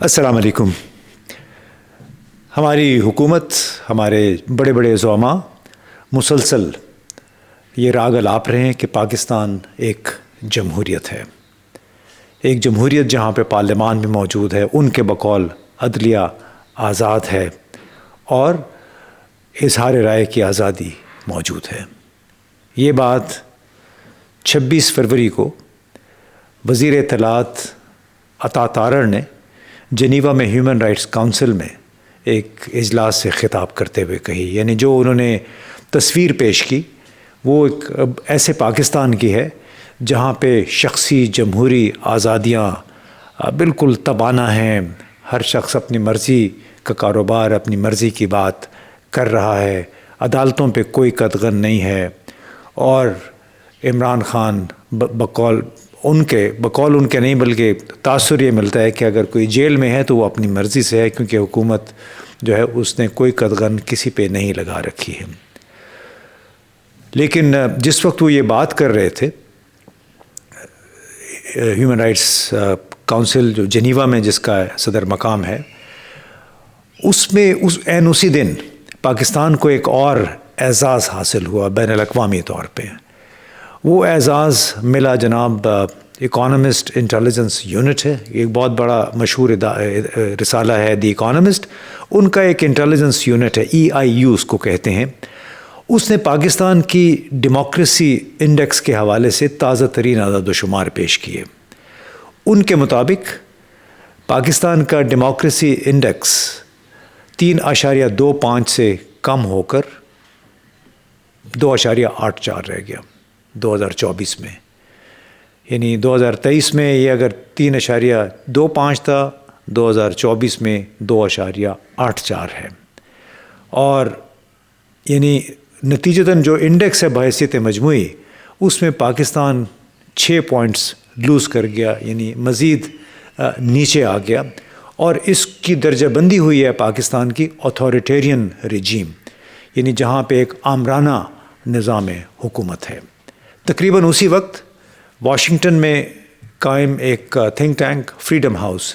السلام علیکم۔ ہماری حکومت، ہمارے بڑے بڑے زعماء مسلسل یہ راگ الاپ رہے ہیں کہ پاکستان ایک جمہوریت ہے، ایک جمہوریت جہاں پہ پارلیمان بھی موجود ہے، ان کے بقول عدلیہ آزاد ہے اور اظہار رائے کی آزادی موجود ہے۔ یہ بات 26 فروری کو وزیر اطلاعات عطا تارڑ نے جنیوا میں ہیومن رائٹس کونسل میں ایک اجلاس سے خطاب کرتے ہوئے کہی، یعنی جو انہوں نے تصویر پیش کی وہ ایک ایسے پاکستان کی ہے جہاں پہ شخصی جمہوری آزادیاں بالکل تبانہ ہیں، ہر شخص اپنی مرضی کا کاروبار، اپنی مرضی کی بات کر رہا ہے، عدالتوں پہ کوئی قدغن نہیں ہے، اور عمران خان بقول ان کے نہیں بلکہ تاثر یہ ملتا ہے کہ اگر کوئی جیل میں ہے تو وہ اپنی مرضی سے ہے، کیونکہ حکومت جو ہے اس نے کوئی قدغن کسی پہ نہیں لگا رکھی ہے۔ لیکن جس وقت وہ یہ بات کر رہے تھے ہیومن رائٹس کونسل جو جنیوا میں جس کا صدر مقام ہے، اس میں اسی دن پاکستان کو ایک اور اعزاز حاصل ہوا بین الاقوامی طور پہ۔ وہ اعزاز ملا جناب اکانومسٹ انٹیلیجنس یونٹ ہے، ایک بہت بڑا مشہور رسالہ ہے دی اکانومسٹ، ان کا ایک انٹیلیجنس یونٹ ہے، EIU اس کو کہتے ہیں۔ اس نے پاکستان کی ڈیموکریسی انڈیکس کے حوالے سے تازہ ترین اعداد و شمار پیش کیے۔ ان کے مطابق پاکستان کا ڈیموکریسی انڈیکس 3.25 سے کم ہو کر 2.84 رہ گیا 2024 میں، یعنی 2023 میں یہ اگر 3.25 تھا، 2024 میں 2.84 ہے، اور یعنی نتیجتاً جو انڈیکس ہے بحیثیت مجموعی اس میں پاکستان 6 پوائنٹس لوز کر گیا، یعنی مزید نیچے آ گیا، اور اس کی درجہ بندی ہوئی ہے پاکستان کی اتھارٹیرین رجیم، یعنی جہاں پہ ایک آمرانہ نظام حکومت ہے۔ تقریباً اسی وقت واشنگٹن میں قائم ایک تھنک ٹینک فریڈم ہاؤس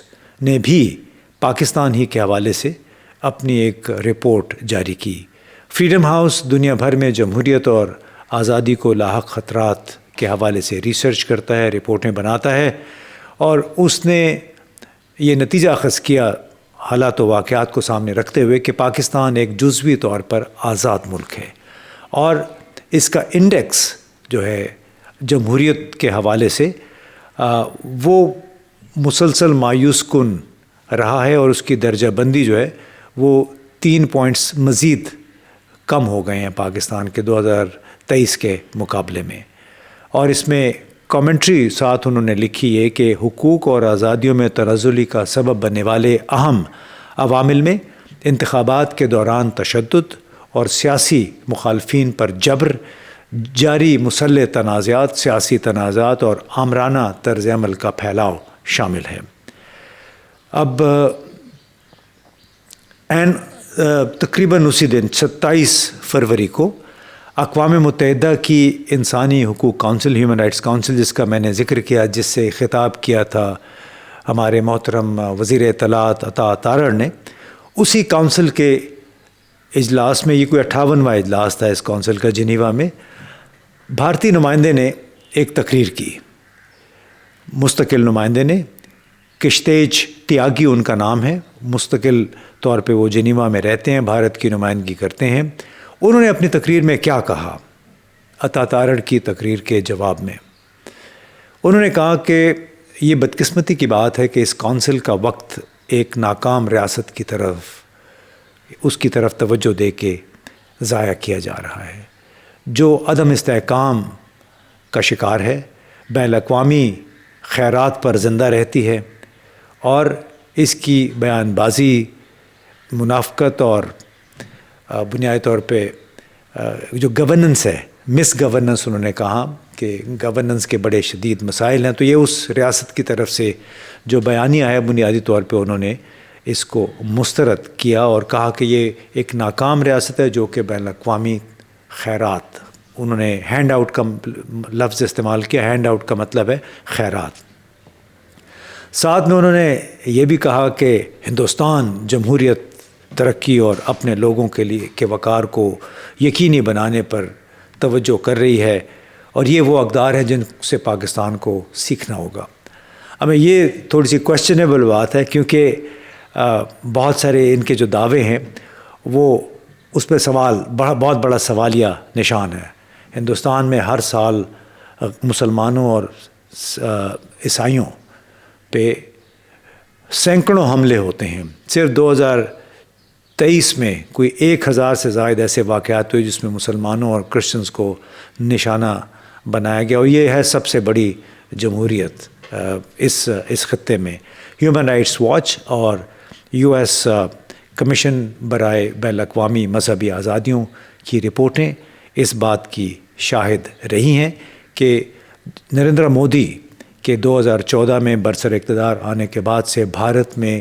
نے بھی پاکستان ہی کے حوالے سے اپنی ایک رپورٹ جاری کی۔ فریڈم ہاؤس دنیا بھر میں جمہوریت اور آزادی کو لاحق خطرات کے حوالے سے ریسرچ کرتا ہے، رپورٹیں بناتا ہے، اور اس نے یہ نتیجہ اخذ کیا حالات و واقعات کو سامنے رکھتے ہوئے کہ پاکستان ایک جزوی طور پر آزاد ملک ہے، اور اس کا انڈیکس جو ہے جمہوریت کے حوالے سے وہ مسلسل مایوس کن رہا ہے، اور اس کی درجہ بندی جو ہے وہ 3 پوائنٹس مزید کم ہو گئے ہیں پاکستان کے 2023 کے مقابلے میں۔ اور اس میں کامنٹری ساتھ انہوں نے لکھی ہے کہ حقوق اور آزادیوں میں تنزلی کا سبب بننے والے اہم عوامل میں انتخابات کے دوران تشدد اور سیاسی مخالفین پر جبر، جاری مسلح تنازعات، سیاسی تنازعات اور آمرانہ طرز عمل کا پھیلاؤ شامل ہے۔ اب تقریباً اسی دن 27 فروری کو اقوام متحدہ کی انسانی حقوق کونسل، ہیومن رائٹس کونسل، جس کا میں نے ذکر کیا، جس سے خطاب کیا تھا ہمارے محترم وزیر اطلاعات عطا تارڑ نے، اسی کونسل کے اجلاس میں، یہ کوئی 58واں اجلاس تھا اس کونسل کا جنیوا میں، بھارتی نمائندے نے ایک تقریر کی، مستقل نمائندے نے، کشتیج تیاگی ان کا نام ہے، مستقل طور پہ وہ جنیوا میں رہتے ہیں، بھارت کی نمائندگی کرتے ہیں۔ انہوں نے اپنی تقریر میں کیا کہا؟ عطا تارڑ کی تقریر کے جواب میں انہوں نے کہا کہ یہ بدقسمتی کی بات ہے کہ اس کونسل کا وقت ایک ناکام ریاست کی طرف، اس کی طرف توجہ دے کے ضائع کیا جا رہا ہے، جو عدم استحکام کا شکار ہے، بین الاقوامی خیرات پر زندہ رہتی ہے، اور اس کی بیان بازی، منافقت اور بنیادی طور پہ جو گورننس ہے، مس گورننس، انہوں نے کہا کہ گورننس کے بڑے شدید مسائل ہیں۔ تو یہ اس ریاست کی طرف سے جو بیانیہ ہے بنیادی طور پہ انہوں نے اس کو مسترد کیا اور کہا کہ یہ ایک ناکام ریاست ہے جو کہ بین الاقوامی خیرات، انہوں نے ہینڈ آؤٹ کا لفظ استعمال کیا، ہینڈ آؤٹ کا مطلب ہے خیرات۔ ساتھ میں انہوں نے یہ بھی کہا کہ ہندوستان جمہوریت، ترقی اور اپنے لوگوں کے لیے کے وقار کو یقینی بنانے پر توجہ کر رہی ہے، اور یہ وہ اقدار ہیں جن سے پاکستان کو سیکھنا ہوگا۔ اب یہ تھوڑی سی کویسچنیبل بات ہے، کیونکہ بہت سارے ان کے جو دعوے ہیں وہ اس پہ بہت بڑا سوالیہ نشان ہے۔ ہندوستان میں ہر سال مسلمانوں اور عیسائیوں پہ سینکڑوں حملے ہوتے ہیں۔ صرف 2023 میں کوئی 1000 سے زائد ایسے واقعات ہوئے جس میں مسلمانوں اور کرسچنز کو نشانہ بنایا گیا، اور یہ ہے سب سے بڑی جمہوریت اس خطے میں۔ ہیومن رائٹس واچ اور US کمیشن برائے بین الاقوامی مذہبی آزادیوں کی رپورٹیں اس بات کی شاہد رہی ہیں کہ نریندر مودی کے 2014 میں برسر اقتدار آنے کے بعد سے بھارت میں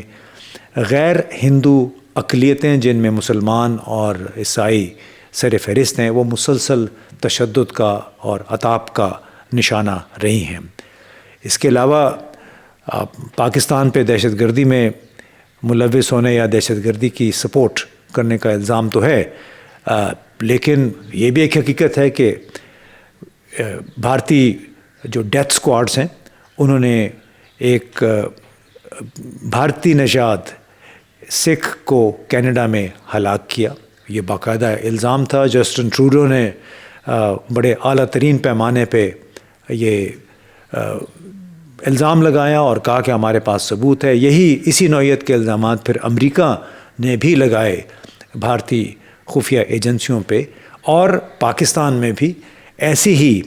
غیر ہندو اقلیتیں، جن میں مسلمان اور عیسائی سر فہرست ہیں، وہ مسلسل تشدد کا اور عطاپ کا نشانہ رہی ہیں۔ اس کے علاوہ پاکستان پہ دہشت گردی میں ملوث ہونے یا دہشت گردی کی سپورٹ کرنے کا الزام تو ہے، لیکن یہ بھی ایک حقیقت ہے کہ بھارتی جو ڈیتھ سکواڈز ہیں انہوں نے ایک بھارتی نژاد سکھ کو کینیڈا میں ہلاک کیا۔ یہ باقاعدہ الزام تھا۔ جسٹن ٹروڈو نے بڑے اعلیٰ ترین پیمانے پہ یہ الزام لگایا اور کہا کہ ہمارے پاس ثبوت ہے۔ اسی نوعیت کے الزامات پھر امریکہ نے بھی لگائے بھارتی خفیہ ایجنسیوں پہ، اور پاکستان میں بھی ایسی ہی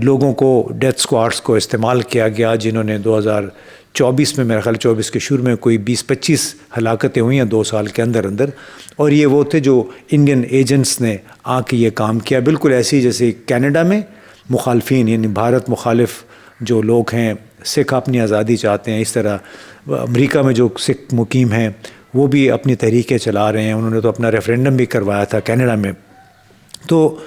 لوگوں کو، ڈیتھ سکواڈز کو استعمال کیا گیا، جنہوں نے 2024 میں، میرے خیال 24 کے شروع میں کوئی 20-25 ہلاکتیں ہوئی ہیں 2 سال کے اندر، اور یہ وہ تھے جو انڈین ایجنٹس نے آ کے یہ کام کیا، بالکل ایسی جیسے کینیڈا میں مخالفین، یعنی بھارت مخالف جو لوگ ہیں، سکھ اپنی آزادی چاہتے ہیں، اس طرح امریکہ میں جو سکھ مقیم ہیں وہ بھی اپنی تحریکیں چلا رہے ہیں۔ انہوں نے تو اپنا ریفرینڈم بھی کروایا تھا کینیڈا میں۔ تو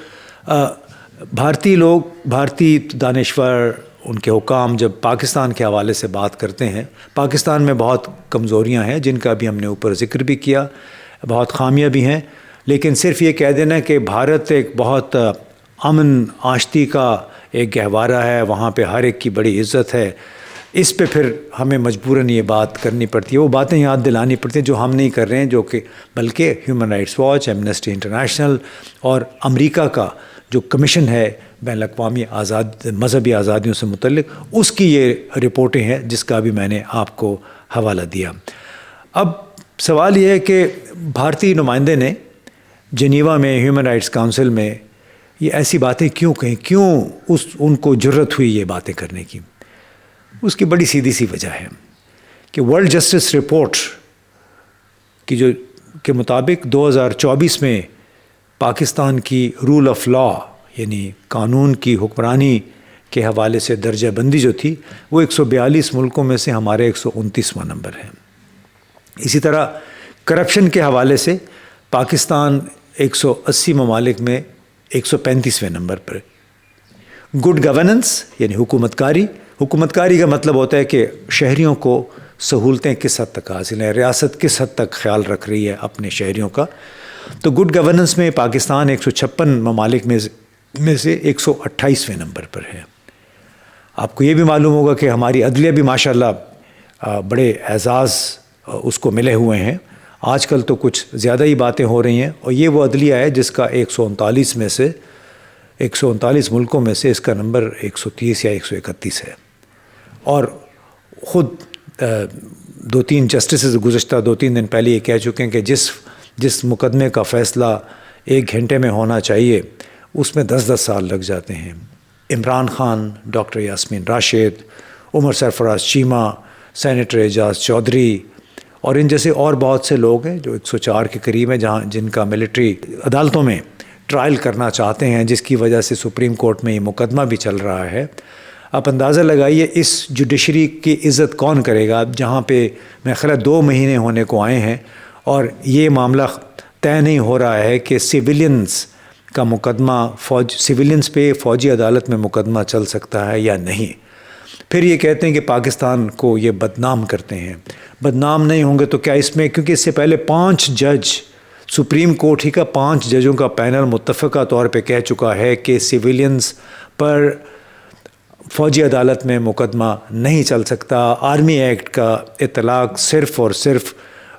بھارتی لوگ، بھارتی دانشور، ان کے حکام جب پاکستان کے حوالے سے بات کرتے ہیں، پاکستان میں بہت کمزوریاں ہیں جن کا بھی ہم نے اوپر ذکر بھی کیا، بہت خامیاں بھی ہیں، لیکن صرف یہ کہہ دینا کہ بھارت ایک بہت امن آشتی کا ایک گہوارہ ہے، وہاں پہ ہر ایک کی بڑی عزت ہے، اس پہ پھر ہمیں مجبوراً یہ بات کرنی پڑتی ہے، وہ باتیں یاد دلانی پڑتی ہیں جو ہم نہیں کر رہے ہیں، جو کہ بلکہ human rights watch, Amnesty international اور امریکہ کا جو کمیشن ہے بین الاقوامی مذہبی آزادیوں سے متعلق، اس کی یہ رپورٹیں ہیں جس کا بھی میں نے آپ کو حوالہ دیا۔ اب سوال یہ ہے کہ بھارتی نمائندے نے جنیوا میں ہیومن رائٹس کونسل میں یہ ایسی باتیں کیوں کہیں، کیوں ان کو جرت ہوئی یہ باتیں کرنے کی؟ اس کی بڑی سیدھی سی وجہ ہے کہ ورلڈ جسٹس رپورٹ کی کے مطابق 2024 میں پاکستان کی رول آف لا، یعنی قانون کی حکمرانی کے حوالے سے درجہ بندی جو تھی، وہ 142 ملکوں میں سے ہمارے 129واں نمبر ہے۔ اسی طرح کرپشن کے حوالے سے پاکستان 180 ممالک میں 135ویں نمبر پر۔ گڈ گورننس یعنی حکومت کاری کا مطلب ہوتا ہے کہ شہریوں کو سہولتیں کس حد تک حاصل ہیں، ریاست کس حد تک خیال رکھ رہی ہے اپنے شہریوں کا۔ تو گڈ گورننس میں پاکستان 156 ممالک میں سے 128ویں نمبر پر ہے۔ آپ کو یہ بھی معلوم ہوگا کہ ہماری عدلیہ بھی ماشاءاللہ بڑے اعزاز اس کو ملے ہوئے ہیں۔ آج کل تو کچھ زیادہ ہی باتیں ہو رہی ہیں، اور یہ وہ عدلیہ ہے جس کا 139 ملکوں میں سے اس کا نمبر 130 یا 131 ہے۔ اور خود 2-3 جسٹسز گزشتہ 2-3 دن پہلے یہ کہہ چکے ہیں کہ جس مقدمے کا فیصلہ 1 گھنٹے میں ہونا چاہیے اس میں 10 سال لگ جاتے ہیں۔ عمران خان، ڈاکٹر یاسمین راشد، عمر سرفراز چیمہ، سینیٹر اعجاز چودھری اور ان جیسے اور بہت سے لوگ ہیں جو 104 کے قریب ہیں، جن کا ملٹری عدالتوں میں ٹرائل کرنا چاہتے ہیں، جس کی وجہ سے سپریم کورٹ میں یہ مقدمہ بھی چل رہا ہے۔ آپ اندازہ لگائیے اس جوڈیشری کی عزت کون کرے گا جہاں پہ میرے خیال 2 مہینے ہونے کو آئے ہیں اور یہ معاملہ طے نہیں ہو رہا ہے کہ سویلینز کا مقدمہ سویلینز پہ فوجی عدالت میں مقدمہ چل سکتا ہے یا نہیں۔ پھر یہ کہتے ہیں کہ پاکستان کو یہ بدنام کرتے ہیں. بدنام نہیں ہوں گے تو کیا اس میں، کیونکہ اس سے پہلے 5 جج، سپریم کورٹ ہی کا 5 ججوں کا پینل متفقہ طور پہ کہہ چکا ہے کہ سویلینز پر فوجی عدالت میں مقدمہ نہیں چل سکتا. آرمی ایکٹ کا اطلاق صرف اور صرف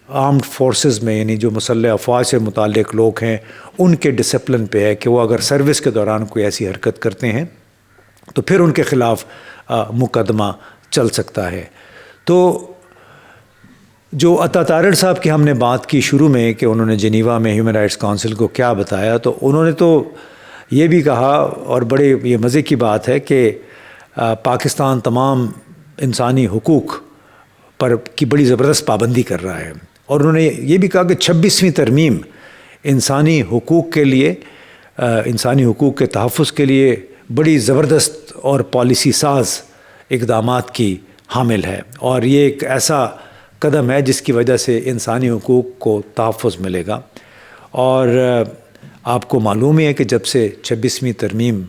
آرمڈ فورسز میں، یعنی جو مسلح افواج سے متعلق لوگ ہیں ان کے ڈسپلن پہ ہے کہ وہ اگر سروس کے دوران کوئی ایسی حرکت کرتے ہیں تو پھر ان کے خلاف مقدمہ چل سکتا ہے. تو جو عطا تارڑ صاحب کی ہم نے بات کی شروع میں کہ انہوں نے جنیوا میں ہیومن رائٹس کونسل کو کیا بتایا، تو انہوں نے تو یہ بھی کہا، اور بڑے یہ مزے کی بات ہے کہ پاکستان تمام انسانی حقوق پر کی بڑی زبردست پابندی کر رہا ہے. اور انہوں نے یہ بھی کہا کہ 26ویں ترمیم انسانی حقوق کے لیے، انسانی حقوق کے تحفظ کے لیے بڑی زبردست اور پالیسی ساز اقدامات کی حامل ہے، اور یہ ایک ایسا قدم ہے جس کی وجہ سے انسانی حقوق کو تحفظ ملے گا. اور آپ کو معلوم ہی ہے کہ جب سے 26ویں ترمیم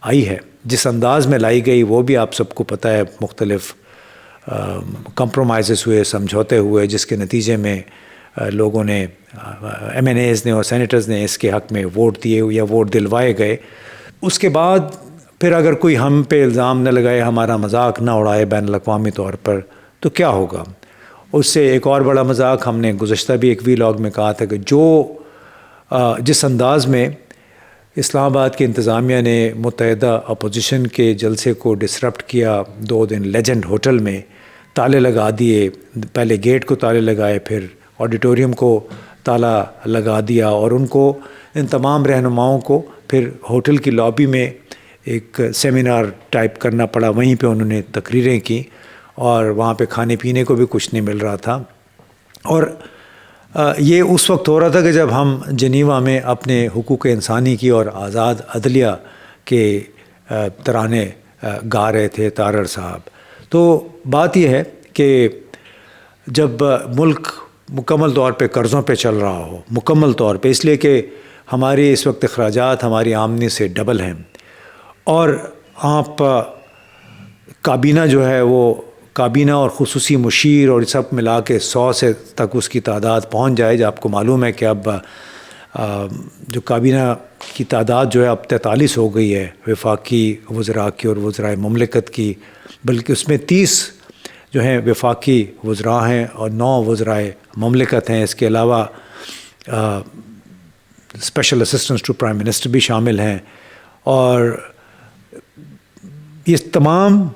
آئی ہے، جس انداز میں لائی گئی وہ بھی آپ سب کو پتہ ہے، مختلف کمپرومائزز ہوئے، سمجھوتے ہوئے، جس کے نتیجے میں لوگوں نے، ایم این ایز نے اور سینیٹرز نے اس کے حق میں ووٹ دیے یا ووٹ دلوائے گئے. اس کے بعد پھر اگر کوئی ہم پہ الزام نہ لگائے، ہمارا مذاق نہ اڑائے بین الاقوامی طور پر، تو کیا ہوگا؟ اس سے ایک اور بڑا مذاق ہم نے گزشتہ بھی ایک ویلاگ میں کہا تھا کہ جس انداز میں اسلام آباد کی انتظامیہ نے متحدہ اپوزیشن کے جلسے کو ڈسرپٹ کیا، 2 دن لیجنڈ ہوٹل میں تالے لگا دیے، پہلے گیٹ کو تالے لگائے، پھر آڈیٹوریم کو تالا لگا دیا، اور ان کو، ان تمام رہنماؤں کو پھر ہوٹل کی لابی میں ایک سیمینار ٹائپ کرنا پڑا، وہیں پہ انہوں نے تقریریں کی، اور وہاں پہ کھانے پینے کو بھی کچھ نہیں مل رہا تھا. اور یہ اس وقت ہو رہا تھا کہ جب ہم جنیوا میں اپنے حقوق انسانی کی اور آزاد عدلیہ کے ترانے گا رہے تھے تارڑ صاحب. تو بات یہ ہے کہ جب ملک مکمل طور پہ قرضوں پہ چل رہا ہو، مکمل طور پہ، اس لیے کہ ہماری اس وقت اخراجات ہماری آمدنی سے ڈبل ہیں، اور آپ کابینہ جو ہے وہ کابینہ اور خصوصی مشیر اور سب ملا کے 100 سے تک اس کی تعداد پہنچ جائے. جب آپ کو معلوم ہے کہ اب جو کابینہ کی تعداد جو ہے اب 43 ہو گئی ہے، وفاقی وزراء کی اور وزرائے مملکت کی، بلکہ اس میں 30 جو ہیں وفاقی وزراء ہیں اور 9 وزرائے مملکت ہیں. اس کے علاوہ special assistants to prime minister بھی شامل ہیں. اور یہ تمام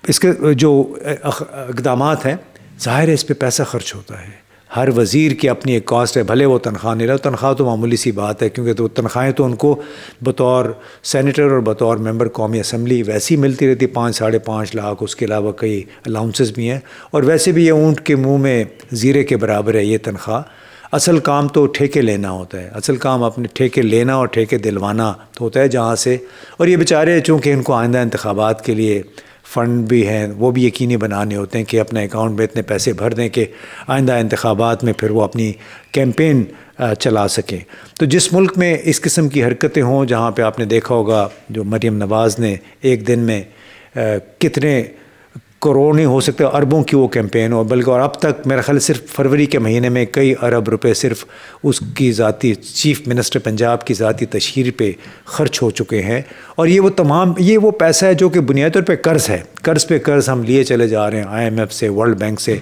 اس کے جو اقدامات ہیں، ظاہر ہے اس پہ پیسہ خرچ ہوتا ہے. ہر وزیر کی اپنی ایک کاسٹ ہے، بھلے وہ تنخواہ نہیں رہا، تنخواہ تو معمولی سی بات ہے، کیونکہ تو تنخواہیں تو ان کو بطور سینیٹر اور بطور ممبر قومی اسمبلی ویسی ملتی رہتی، 5-5.5 لاکھ، اس کے علاوہ کئی الاؤنسز بھی ہیں. اور ویسے بھی یہ اونٹ کے منہ میں زیرے کے برابر ہے یہ تنخواہ. اصل کام تو ٹھیکے لینا ہوتا ہے، اصل کام اپنے ٹھیکے لینا اور ٹھیکے دلوانا ہوتا ہے جہاں سے. اور یہ بیچارے چونکہ ان کو آئندہ انتخابات کے لیے فنڈ بھی ہیں، وہ بھی یقینی بنانے ہوتے ہیں کہ اپنے اکاؤنٹ میں اتنے پیسے بھر دیں کہ آئندہ انتخابات میں پھر وہ اپنی کیمپین چلا سکیں. تو جس ملک میں اس قسم کی حرکتیں ہوں، جہاں پہ آپ نے دیکھا ہوگا جو مریم نواز نے ایک دن میں کتنے کروڑ نہیں ہو سکتے، اربوں کی وہ کیمپین ہو، بلکہ اور اب تک میرا خیال صرف فروری کے مہینے میں کئی ارب روپے صرف اس کی ذاتی چیف منسٹر پنجاب کی ذاتی تشہیر پہ خرچ ہو چکے ہیں. اور یہ وہ تمام، یہ وہ پیسہ ہے جو کہ بنیادی طور پہ قرض ہے، قرض پہ قرض ہم لیے چلے جا رہے ہیں آئی ایم ایف سے، ورلڈ بینک سے.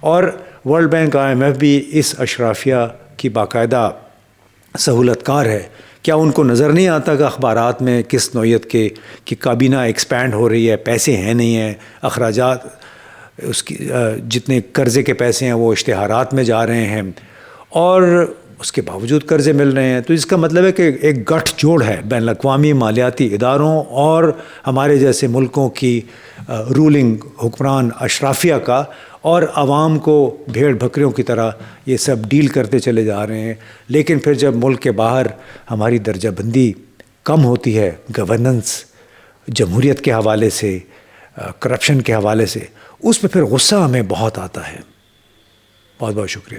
اور world bank, I M F بھی اس اشرافیہ کی باقاعدہ سہولت کار ہے. کیا ان کو نظر نہیں آتا کہ اخبارات میں کس نوعیت کے کہ کابینہ ایکسپینڈ ہو رہی ہے، پیسے ہیں نہیں ہیں، اخراجات اس کی جتنے قرضے کے پیسے ہیں وہ اشتہارات میں جا رہے ہیں، اور اس کے باوجود قرضے مل رہے ہیں. تو اس کا مطلب ہے کہ ایک گٹھ جوڑ ہے بین الاقوامی مالیاتی اداروں اور ہمارے جیسے ملکوں کی رولنگ حکمران اشرافیہ کا، اور عوام کو بھیڑ بکریوں کی طرح یہ سب ڈیل کرتے چلے جا رہے ہیں. لیکن پھر جب ملک کے باہر ہماری درجہ بندی کم ہوتی ہے، گورننس، جمہوریت کے حوالے سے، کرپشن کے حوالے سے، اس پہ پھر غصہ ہمیں بہت آتا ہے. بہت بہت شکریہ.